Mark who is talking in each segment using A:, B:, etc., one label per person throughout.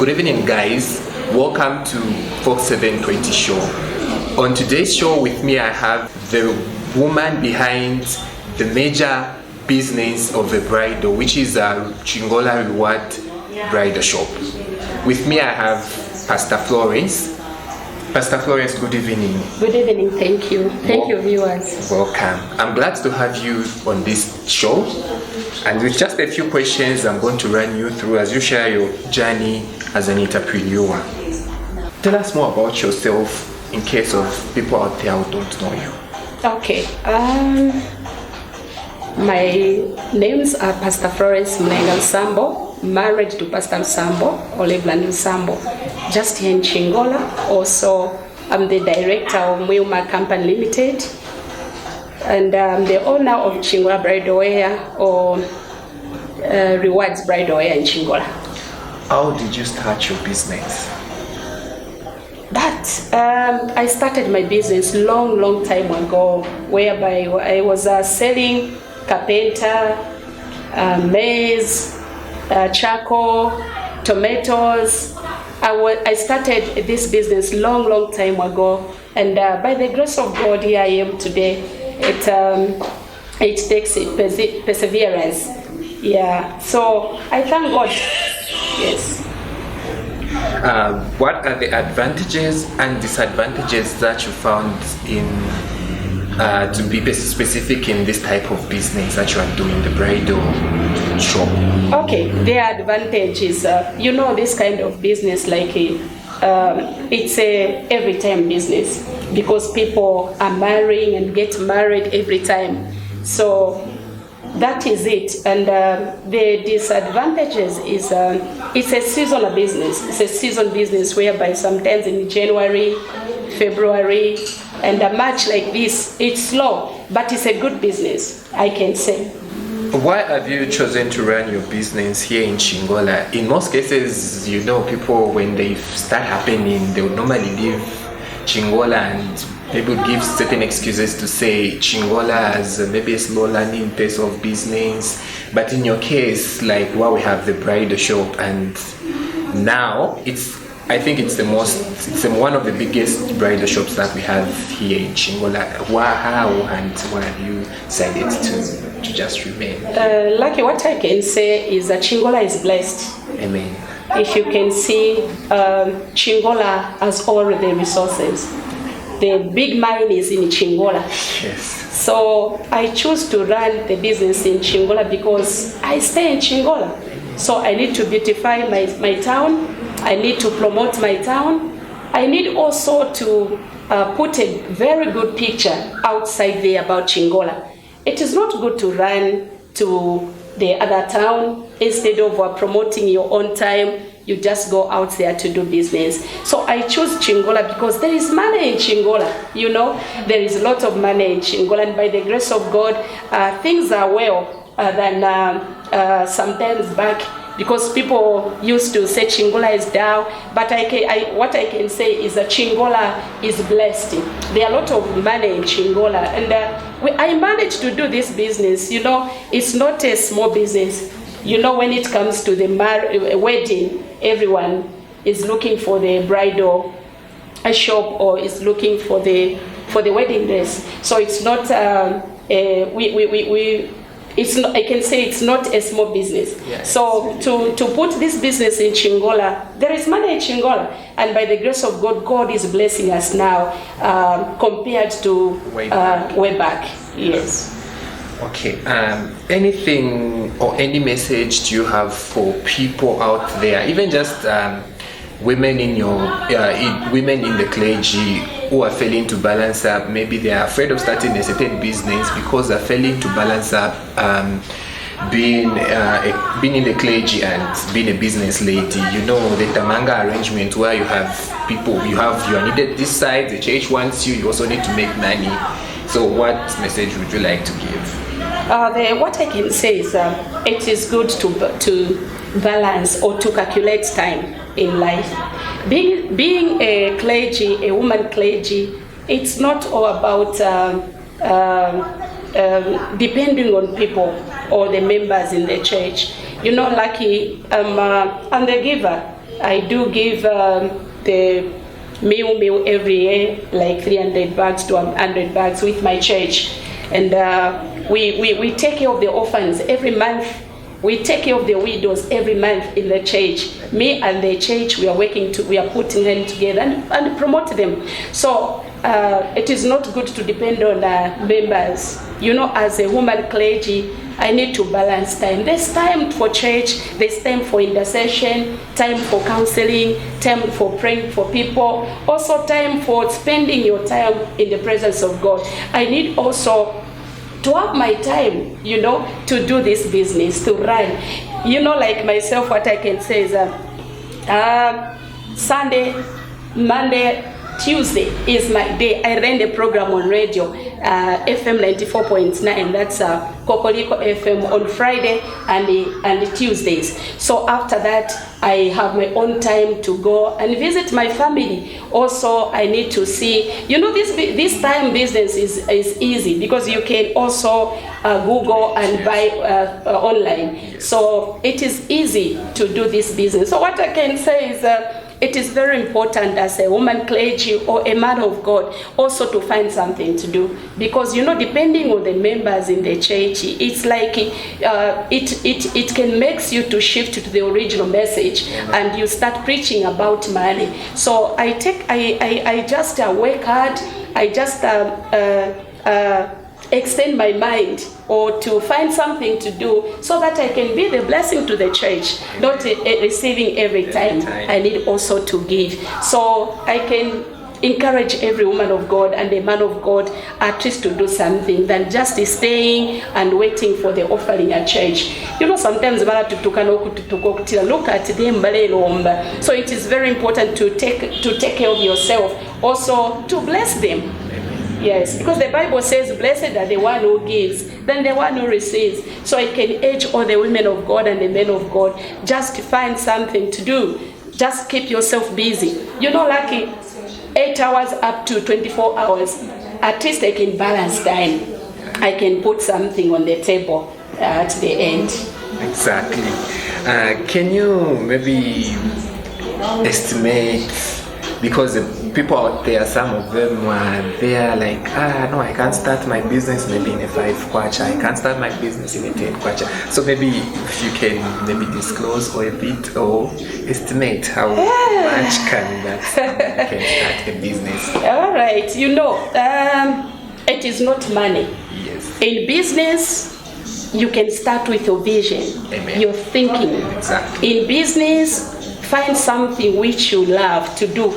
A: Good evening, guys. Welcome to Fox 720 Show. On today's show with me, I have the woman behind the major business of the bridal, which is a Shingola Reward Bridal Shop. With me, I have Pastor Florence. Pastor Florence, good evening.
B: Good evening, thank you. Thank you, viewers.
A: Welcome. I'm glad to have you on this show. And with just a few questions, I'm going to run you through as you share your journey as an entrepreneur. Tell us more about yourself in case of people out there who don't know you.
B: Okay. My names are Pastor Florence Sambo, married to Pastor Sambo, Olivia Sambo, just here in Shingola. Also, I'm the director of Millionaire Company Limited, and I'm the owner of Shingola Bridal Wear or Rewards Bridal Wear in Shingola.
A: How did you start your business?
B: I started my business long time ago, whereby I was selling carpenter, maize, charcoal, tomatoes. I started this business long time ago, and by the grace of God, here I am today. It takes perseverance. Yeah. So I thank God. Yes.
A: What are the advantages and disadvantages that you found in to be specific in this type of business that you are doing, the bridal shop?
B: Okay, the advantage is, this kind of business, like it's a every time business, because people are marrying and get married every time. So that is it. And the disadvantages is it's a seasonal business. It's a season business whereby sometimes in January, February, and March like this, it's slow, but it's a good business, I can say.
A: Why have you chosen to run your business here in Shingola? In most cases, people, when they start happening, they would normally leave Shingola, and people give certain excuses to say Shingola has maybe a slow learning pace of business. But in your case, like we have the bridal shop, and now I think it's one of the biggest bridal shops that we have here in Shingola. How and why have you decided to just remain?
B: Lucky, what I can say is that Shingola is blessed.
A: Amen.
B: If you can see, Shingola has all the resources. The big mine is in Shingola.
A: Yes.
B: So I choose to run the business in Shingola because I stay in Shingola. So I need to beautify my town. I need to promote my town. I need also to put a very good picture outside there about Shingola. It is not good to run to the other town instead of promoting your own time. You just go out there to do business. So I choose Shingola because there is money in Shingola. There is a lot of money in Shingola, and by the grace of God, things are well than sometimes back, because people used to say Shingola is down. But what I can say is that Shingola is blessed. There are a lot of money in Shingola, and I managed to do this business. It's not a small business. When it comes to the wedding, everyone is looking for the bridal shop or is looking for the wedding dress. So it's not it's not, I can say it's not a small business.
A: Yes.
B: So to put this business in Shingola, there is money in Shingola, and by the grace of God, God is blessing us now compared to way back. Yes.
A: Okay. Anything or any message do you have for people out there, even just women in the clergy who are failing to balance up? Maybe they are afraid of starting a certain business because they're failing to balance up being in the clergy and being a business lady. The Tamanga arrangement where you have people, you are needed this side, the church wants you also need to make money. So what message would you like to give?
B: What I can say is it is good to balance or to calculate time in life. Being a clergy, a woman clergy, it's not all about depending on people or the members in the church. Lucky, I'm the giver. I do give the meal every year, like 300 bags to 100 bags with my church. And we take care of the orphans every month. We take care of the widows every month in the church. Me and the church, we are putting them together and promote them. So it is not good to depend on members. As a woman clergy, I need to balance time. There's time for church, there's time for intercession, time for counseling, time for praying for people, also time for spending your time in the presence of God. I need also to have my time, to do this business, to run. Like myself, what I can say is Sunday, Monday, Tuesday is my day. I ran the program on radio, FM 94.9. That's Kokoriko FM on Friday and Tuesdays. So after that, I have my own time to go and visit my family. Also, I need to see, this time business is easy because you can also Google and buy online. So it is easy to do this business. So what I can say is it is very important as a woman clergy or a man of God also to find something to do, because depending on the members in the church, it's like it can make you to shift to the original message and you start preaching about money. So I just work hard. I just extend my mind or to find something to do so that I can be the blessing to the church, not receiving every time. I need also to give. So I can encourage every woman of God and a man of God at least to do something than just staying and waiting for the offering at church. Sometimes look at them. So it is very important to take care of yourself, also to bless them. Yes, because the Bible says, blessed are the one who gives, than the one who receives. So I can urge all the women of God and the men of God, just find something to do. Just keep yourself busy. Like 8 hours up to 24 hours. At least I can balance time. I can put something on the table at the end.
A: Exactly. Can you maybe estimate, because the people out there, some of them they are like, no, I can't start my business maybe in a 5 kwacha, I can't start my business in a 10 kwacha. So maybe if you can maybe disclose or a bit or estimate how much can start a business.
B: All right, it is not money.
A: Yes.
B: In business, you can start with your vision,
A: Amen.
B: Your thinking.
A: Exactly.
B: In business, find something which you love to do.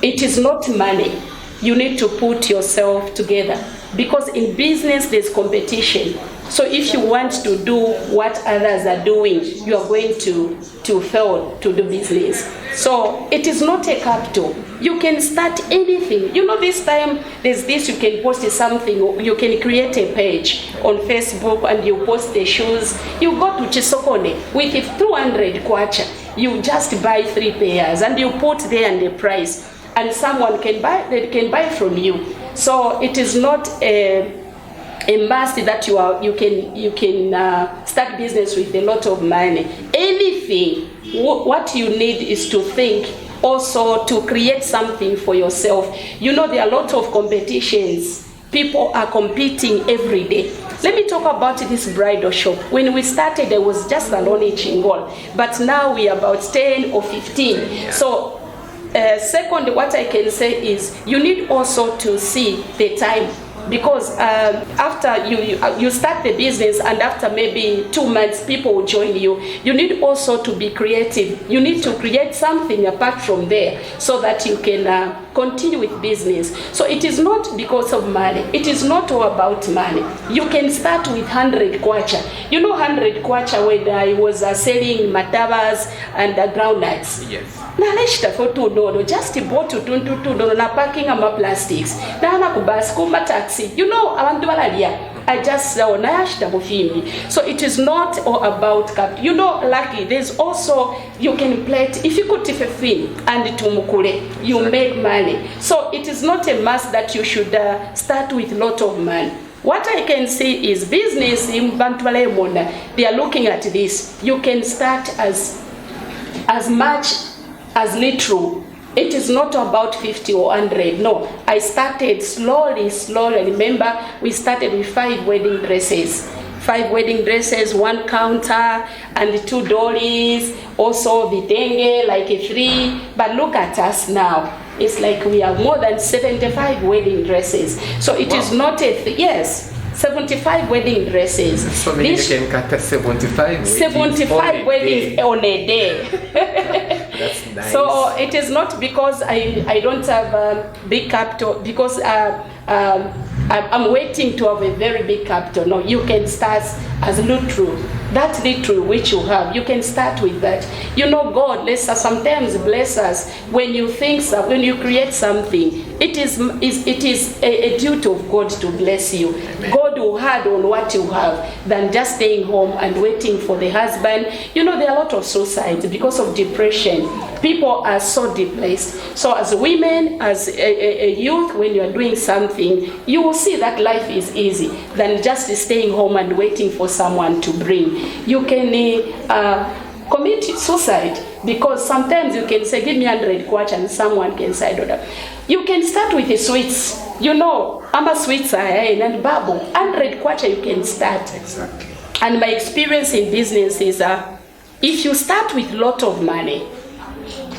B: It is not money. You need to put yourself together, because in business there's competition. So if you want to do what others are doing, you are going to fail to do business. So it is not a capital. You can start anything. This time there's this, you can post something, you can create a page on Facebook and you post the shoes. You go to Chisokone with 200 kwacha. You just buy 3 pairs and you put there and the price, and someone can buy from you. So it is not a must that you can start business with a lot of money. Anything, what you need is to think, also to create something for yourself. There are a lot of competitions. People are competing every day. Let me talk about this bridal shop. When we started, there was just alone in Shingola, but now we are about 10 or 15.
A: Yeah.
B: So second, what I can say is you need also to see the time, because after you start the business and after maybe 2 months people will join you. You need also to be creative. You need to create something apart from there so that you can continue with business. So it is not because of money. It is not all about money. You can start with 100 kwacha. 100 kwacha when I was selling matabas and groundnuts.
A: Yes.
B: Naleshita for $2, just bought $2 na packing ama plastics. Na kubasi kuma taxi. Abantu balalia. I just saw nayashita bufimbi. So it is not all about cap. Lucky, there's also, you can plate, if you could take a fin and tumukule, you make money. So it is not a must that you should start with a lot of money. What I can say is business in Bantwale Mona, they are looking at this. You can start as as much as little. It is not about 50 or 100. No, I started slowly. Remember, we started with 5 wedding dresses. 5 wedding dresses, 1 counter, and 2 dollies. Also vitenge, like a 3. But look at us now. It's like we have more than 75 wedding dresses. So it is not a yes. 75 wedding dresses.
A: So many you can cut 75
B: weddings on a day.
A: That's nice.
B: So it is not because I don't have a big capital, because I'm waiting to have a very big capital. No, you can start as little. That little which you have, you can start with that. You know, God lets us sometimes bless us when you think so, when you create something. It is a duty of God to bless you. Amen. God will add on what you have than just staying home and waiting for the husband. You know, there are a lot of suicides because of depression. People are so depressed. So as women, as a youth, when you are doing something, you will see that life is easy than just staying home and waiting for someone to bring. You can commit suicide because sometimes you can say, give me 100 kwacha, and someone can say, you can start with the sweets. You know, I'm a sweets and babu. 100 kwacha you can start.
A: Exactly.
B: And my experience in business is if you start with a lot of money,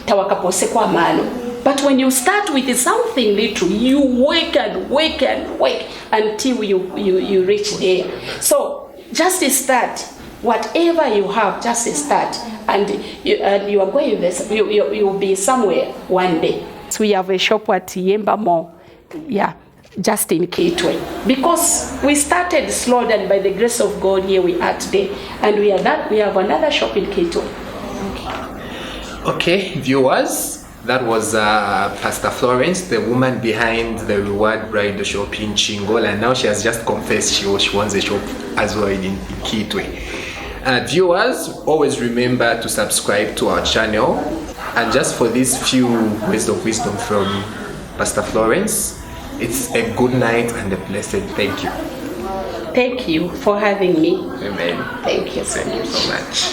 B: but when you start with something little, you work until you reach there. So just start. Whatever you have, just start, and you are going this. You'll be somewhere one day. So we have a shop at Yemba Mall, just in Kitwe, because we started slow, and by the grace of God, here we are today, and we have another shop in Kitwe.
A: Okay, viewers, that was Pastor Florence, the woman behind the Reward Bridal shop in Shingola, and now she has just confessed she wants a shop as well in Kitwe. Viewers, always remember to subscribe to our channel, and just for these few words of wisdom from Pastor Florence, it's a good night and a blessed thank you.
B: Thank you for having me.
A: Amen.
B: Thank you so much.